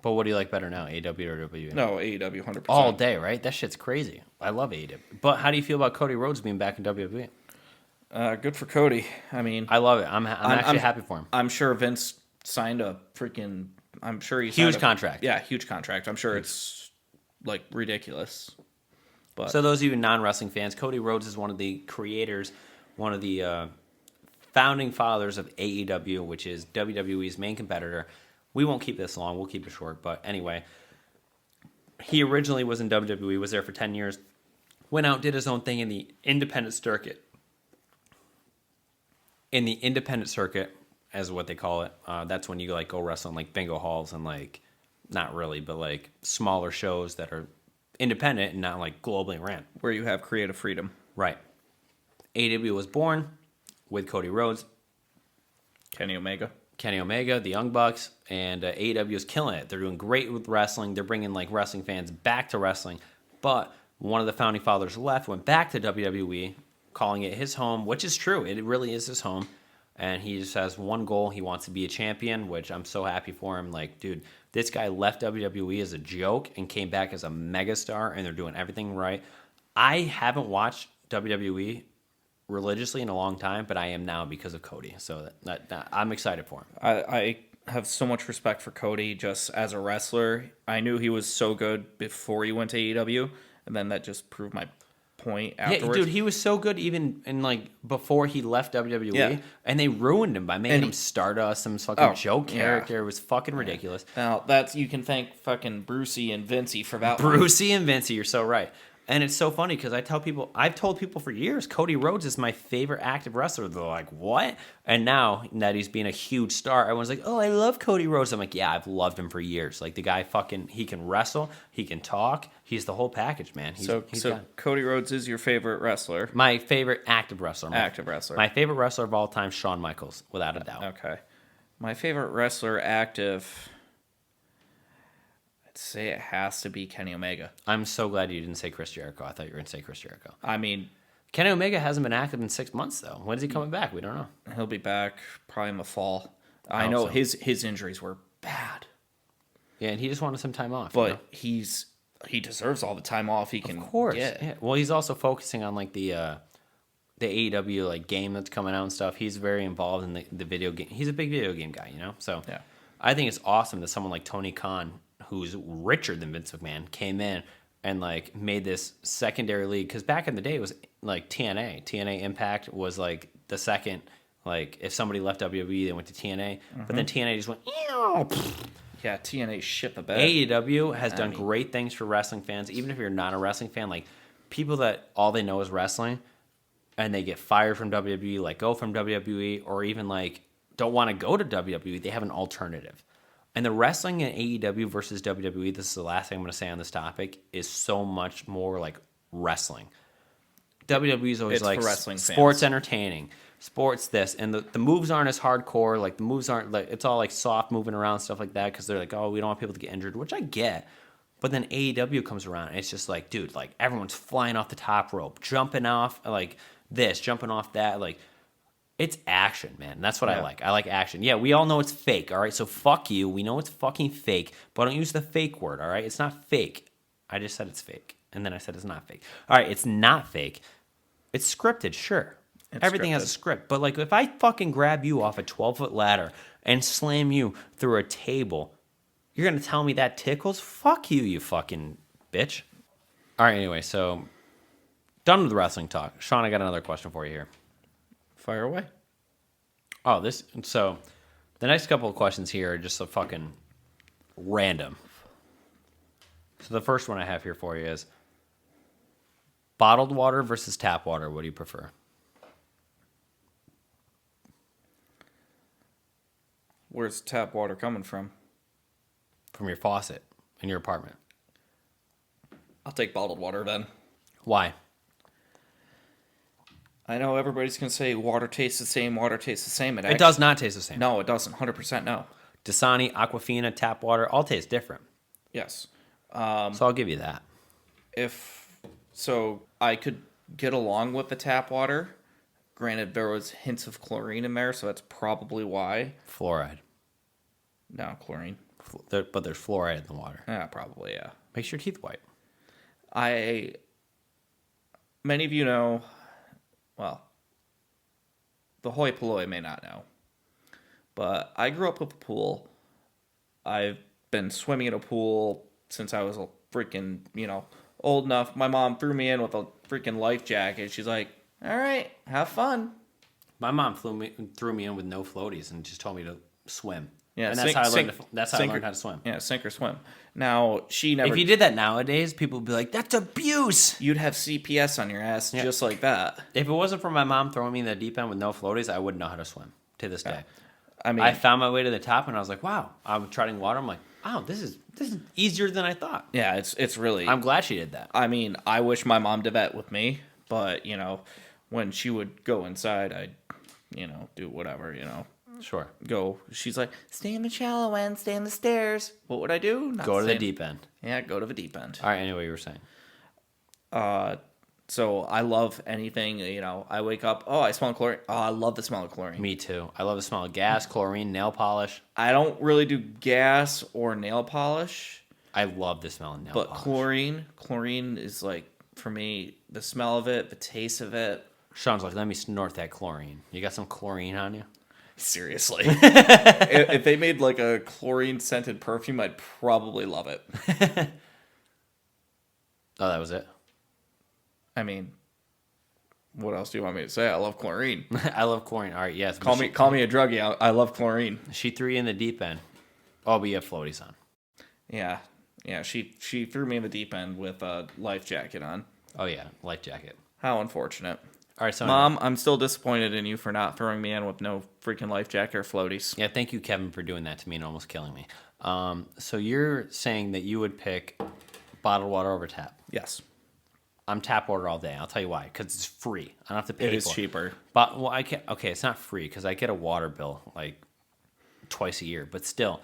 But what do you like better now, AEW or WWE? No, AEW, 100%. All day, right? That shit's crazy. I love AEW. But how do you feel about Cody Rhodes being back in WWE? Good for Cody. I mean, I love it. I'm actually happy for him. I'm sure Vince signed a freaking. I'm sure he huge contract. Yeah, huge contract. I'm sure it's like ridiculous. But so those of you non-wrestling fans, Cody Rhodes is one of the creators, one of the founding fathers of AEW, which is WWE's main competitor. We won't keep this long. We'll keep it short. But anyway, he originally was in WWE, was there for 10 years, went out, did his own thing in the independent circuit. In the independent circuit, as what they call it, that's when you go wrestle in like bingo halls and like, not really, but like smaller shows that are independent and not like globally ran. Where you have creative freedom. Right. AEW was born with Cody Rhodes. Kenny Omega, the Young Bucks, and AEW is killing it. They're doing great with wrestling. They're bringing like wrestling fans back to wrestling. But one of the founding fathers left, went back to WWE, calling it his home, which is true. It really is his home. And he just has one goal. He wants to be a champion, which I'm so happy for him. Like, dude, this guy left WWE as a joke and came back as a megastar, and they're doing everything right. I haven't watched WWE religiously in a long time, but I am now because of Cody. So that I'm excited for him. I have so much respect for Cody just as a wrestler. I knew he was so good before he went to AEW, and then that just proved my point afterwards. Yeah, dude, he was so good even in like before he left WWE, Yeah. and they ruined him by making him Stardust, some fucking joke character. It was fucking ridiculous. Now you can thank fucking Brucey and Vincey for that. Brucey and Vincey, you're so right. And it's so funny because I've told people for years, Cody Rhodes is my favorite active wrestler. They're like, what? And now that he's being a huge star, everyone's like, oh, I love Cody Rhodes. I'm like, yeah, I've loved him for years. Like the guy he can wrestle, he can talk, he's the whole package, man. So Cody Rhodes is your favorite wrestler? My favorite active wrestler. My favorite wrestler of all time, Shawn Michaels, without a doubt. Okay. My favorite wrestler active, I'd say it has to be Kenny Omega. I'm so glad you didn't say Chris Jericho. I thought you were going to say Chris Jericho. I mean, Kenny Omega hasn't been active in 6 months, though. When is he coming back? We don't know. He'll be back probably in the fall. I know his injuries were bad. Yeah, and he just wanted some time off. But he deserves all the time off he can get. Of course. Yeah. Well, he's also focusing on like the AEW like game that's coming out and stuff. He's very involved in the video game. He's a big video game guy, you know? So yeah. I think it's awesome that someone like Tony Khan, who's richer than Vince McMahon, came in and like made this secondary league. Because back in the day, it was like TNA. TNA Impact was like the second. Like if somebody left WWE, they went to TNA. But then TNA just went. Yeah, TNA shit the bed. AEW has done great things for wrestling fans. Even if you're not a wrestling fan, like people that all they know is wrestling, and they get fired from WWE, like go from WWE, or even like don't want to go to WWE, they have an alternative. And the wrestling in AEW versus WWE, this is the last thing I'm going to say on this topic, is so much more like wrestling. WWE is always It's like for wrestling sports fans. entertaining, sports this, and the moves aren't as hardcore. Like the moves aren't like it's all like soft moving around stuff like that because they're like, oh, we don't want people to get injured, which I get. But then AEW comes around and it's just like, dude, like everyone's flying off the top rope, jumping off like this, jumping off that, like. It's action, man. That's what I like. I like action. Yeah, we all know it's fake, all right? So fuck you. We know it's fucking fake, but don't use the fake word, all right? It's not fake. I just said it's fake, and then I said it's not fake. All right, it's not fake. It's scripted, sure. Everything has a script. But, like, if I fucking grab you off a 12-foot ladder and slam you through a table, you're going to tell me that tickles? Fuck you, you fucking bitch. All right, anyway, so done with the wrestling talk. Sean, I got another question for you here. Fire away. Oh, so the next couple of questions here are just a fucking random. So the first one I have here for you is bottled water versus tap water. What do you prefer? Where's tap water coming from? From your faucet in your apartment. I'll take bottled water then. Why? I know everybody's going to say water tastes the same, It does not taste the same. No, it doesn't. 100% no. Dasani, Aquafina, tap water, all taste different. Yes. So I'll give you that. So I could get along with the tap water. Granted, there was hints of chlorine in there, so that's probably why. Fluoride. No, chlorine. But there's fluoride in the water. Yeah, probably, yeah. Makes your teeth white. Many of you know, well, the hoi polloi may not know, but I grew up with a pool. I've been swimming in a pool since I was a freaking, old enough. My mom threw me in with a freaking life jacket. She's like, all right, have fun. My mom threw me in with no floaties and just told me to swim. Yeah, and that's how I learned how to swim. Yeah, sink or swim. Now, she never... If you did that nowadays, people would be like, that's abuse! You'd have CPS on your ass just like that. If it wasn't for my mom throwing me in the deep end with no floaties, I wouldn't know how to swim to this day. I found my way to the top and I was like, wow. I'm treading water. I'm like, wow, this is easier than I thought. Yeah, it's really... I'm glad she did that. I mean, I wish my mom did that with me, but, when she would go inside, I'd, do whatever, Sure. Go. She's like, stay in the shallow end, stay in the stairs. What would I do? Go to the deep end. Yeah, go to the deep end. All right, anyway, you were saying. So I love anything, I wake up, oh, I smell chlorine. Oh, I love the smell of chlorine. Me too. I love the smell of gas, chlorine, nail polish. I don't really do gas or nail polish. I love the smell of nail polish. But chlorine is like for me. The smell of it, the taste of it. Sean's like, let me snort that chlorine. You got some chlorine on you? Seriously. If they made like a chlorine-scented perfume, I'd probably love it. Oh, that was it? I mean, what else do you want me to say? I love chlorine. I love chlorine. All right, yes. Call me a druggie. I love chlorine. She threw you in the deep end. Oh, but you have floaties on. Yeah. She threw me in the deep end with a life jacket on. Oh, yeah, life jacket. How unfortunate. All right, so Mom, I'm still disappointed in you for not throwing me in with no freaking life jacket or floaties. Yeah, thank you, Kevin, for doing that to me and almost killing me. So you're saying that you would pick bottled water over tap? Yes. I'm tap water all day. I'll tell you why. Because it's free. I don't have to pay for it. It is cheaper. But well, okay, it's not free because I get a water bill like twice a year. But still,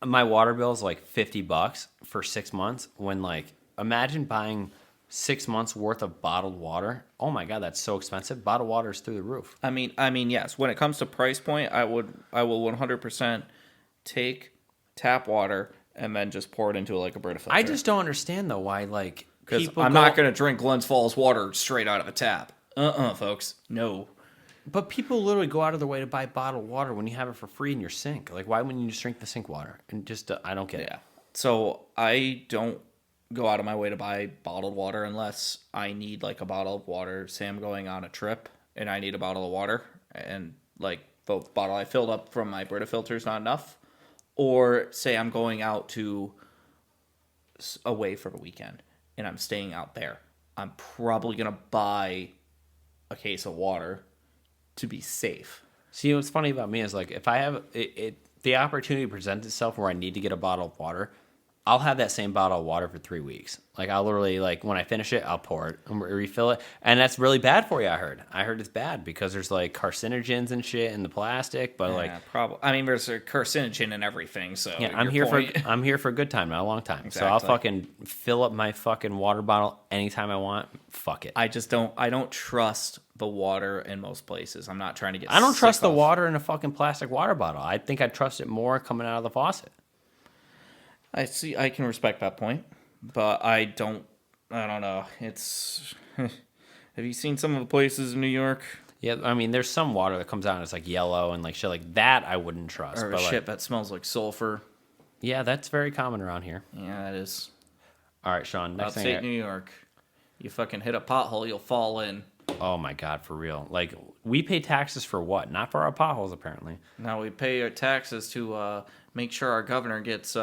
my water bill is like $50 for 6 months. When like, imagine buying 6 months worth of bottled water. Oh my God, that's so expensive. Bottled water is through the roof. I mean, yes. When it comes to price point, I will 100% take tap water and then just pour it into like a Brita filter. I just don't understand though why like because I'm not going to drink Glens Falls water straight out of the tap. Folks, no. But people literally go out of their way to buy bottled water when you have it for free in your sink. Like, why wouldn't you just drink the sink water? And just, I don't get it. Yeah. So I don't go out of my way to buy bottled water unless I need like a bottle of water. Say I'm going on a trip and I need a bottle of water, and like the bottle I filled up from my Brita filter is not enough. Or say I'm going out to away for the weekend and I'm staying out there. I'm probably going to buy a case of water to be safe. See, what's funny about me is like if I have the opportunity presents itself where I need to get a bottle of water, I'll have that same bottle of water for 3 weeks. Like I'll literally like when I finish it, I'll pour it and refill it, and that's really bad for you. I heard it's bad because there's like carcinogens and shit in the plastic. But like probably, I mean, there's a carcinogen in everything. So yeah, I'm here for a good time, not a long time. Exactly. So I'll fucking fill up my fucking water bottle anytime I want. Fuck it. I don't trust the water in most places. I'm not trying to get. I don't trust the water in a fucking plastic water bottle. I think I trust it more coming out of the faucet. I see. I can respect that point, but I don't know. It's. Have you seen some of the places in New York? Yeah, I mean, there's some water that comes out and it's like yellow and like shit like that. I wouldn't trust. Or but shit like, that smells like sulfur. Yeah, that's very common around here. Yeah, it is. All right, Sean. Next Upstate New York, you fucking hit a pothole, you'll fall in. Oh my God, for real. Like we pay taxes for what? Not for our potholes, apparently. Now we pay our taxes to make sure our governor gets.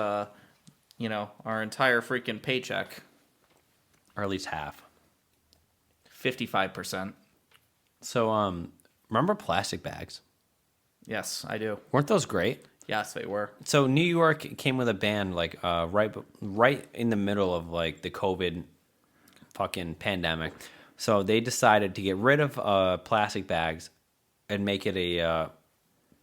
Our entire freaking paycheck. Or at least half. 55%. So, remember plastic bags? Yes, I do. Weren't those great? Yes, they were. So New York came with a ban, like, right in the middle of, like, the COVID fucking pandemic. So they decided to get rid of plastic bags and make it a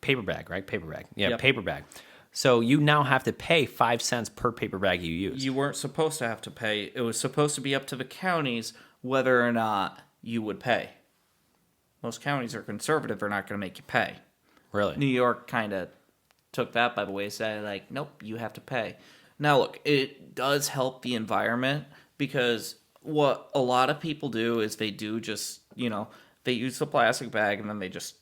paper bag, right? Paper bag. Yeah, Yep. Paper bag. So you now have to pay 5 cents per paper bag you use. You weren't supposed to have to pay. It was supposed to be up to the counties whether or not you would pay. Most counties are conservative. They're not going to make you pay. Really? New York kind of took that by the wayside. Like, nope, you have to pay. Now, look, it does help the environment because what a lot of people do is they do just, they use the plastic bag and then they just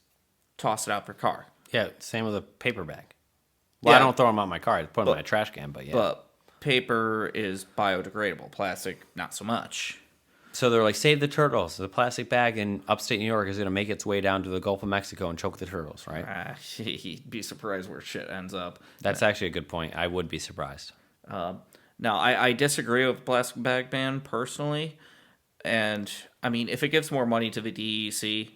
toss it out their car. Yeah, same with a paper bag. Well, Yeah. I don't throw them out my car. I put them in my trash can, but yeah. But paper is biodegradable. Plastic, not so much. So they're like, save the turtles. The plastic bag in upstate New York is going to make its way down to the Gulf of Mexico and choke the turtles, right? You'd be surprised where shit ends up. That's actually a good point. I would be surprised. Now, I disagree with the plastic bag ban personally. And, I mean, if it gives more money to the DEC,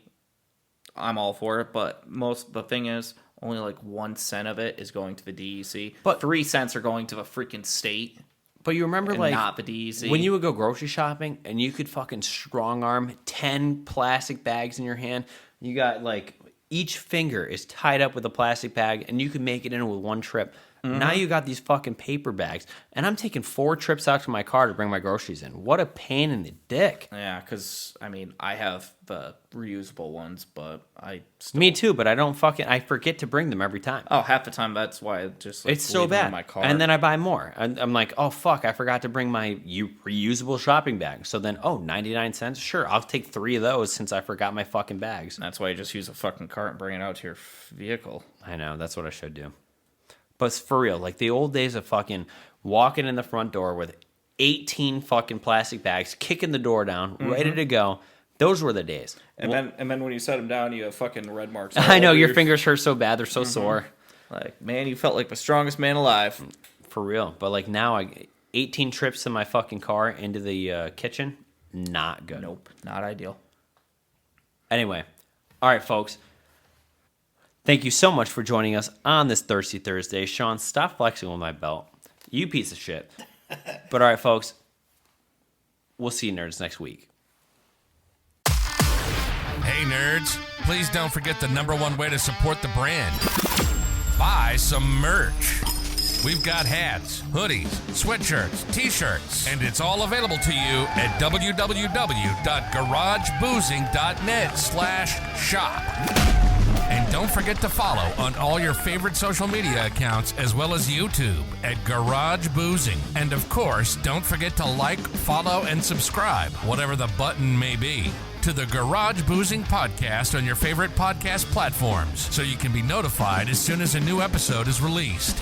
I'm all for it. But the thing is, only like 1 cent of it is going to the DEC. But 3 cents are going to the freaking state. But you remember, And like, not the DEC. when you would go grocery shopping and you could fucking strong arm 10 plastic bags in your hand. You got, like, each finger is tied up with a plastic bag and you could make it in with one trip. Now you got these fucking paper bags, and I'm taking 4 trips out to my car to bring my groceries in. What a pain in the dick. Yeah, because, I mean, I have the reusable ones, but I still... Me too, but I forget to bring them every time. Oh, half the time that's why I just It's so leave them bad. in my car. And then I buy more. And I'm like, oh, fuck, I forgot to bring my reusable shopping bag. So then, 99 cents? Sure, I'll take 3 of those since I forgot my fucking bags. That's why you just use a fucking cart and bring it out to your vehicle. I know, that's what I should do. But for real, like the old days of fucking walking in the front door with 18 fucking plastic bags, kicking the door down, ready to go. Those were the days. And then when you set them down, you have fucking red marks. I know, your fingers hurt so bad, they're so sore. Like, man, you felt like the strongest man alive. For real. But like now, 18 trips in my fucking car into the kitchen, not good. Nope, not ideal. Anyway, all right, folks. Thank you so much for joining us on this Thirsty Thursday. Shawn, stop flexing with my belt. You piece of shit. But all right, folks. We'll see you nerds next week. Hey, nerds. Please don't forget the #1 way to support the brand. Buy some merch. We've got hats, hoodies, sweatshirts, t-shirts, and it's all available to you at www.garageboozing.net/shop. And don't forget to follow on all your favorite social media accounts as well as YouTube at Garage Boozing. And of course, don't forget to like, follow, and subscribe, whatever the button may be, to the Garage Boozing Podcast on your favorite podcast platforms so you can be notified as soon as a new episode is released.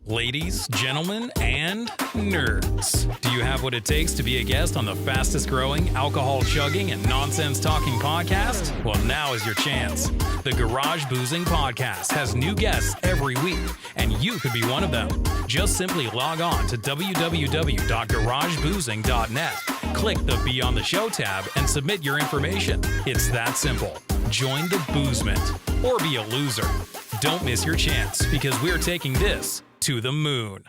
Ladies, gentlemen, and nerds. Do you have what it takes to be a guest on the fastest growing, alcohol chugging, and nonsense talking podcast? Well, now is your chance. The Garage Boozing Podcast has new guests every week, and you could be one of them. Just simply log on to www.garageboozing.net. Click the Be on the Show tab and submit your information. It's that simple. Join the boozement or be a loser. Don't miss your chance because we're taking this to the moon.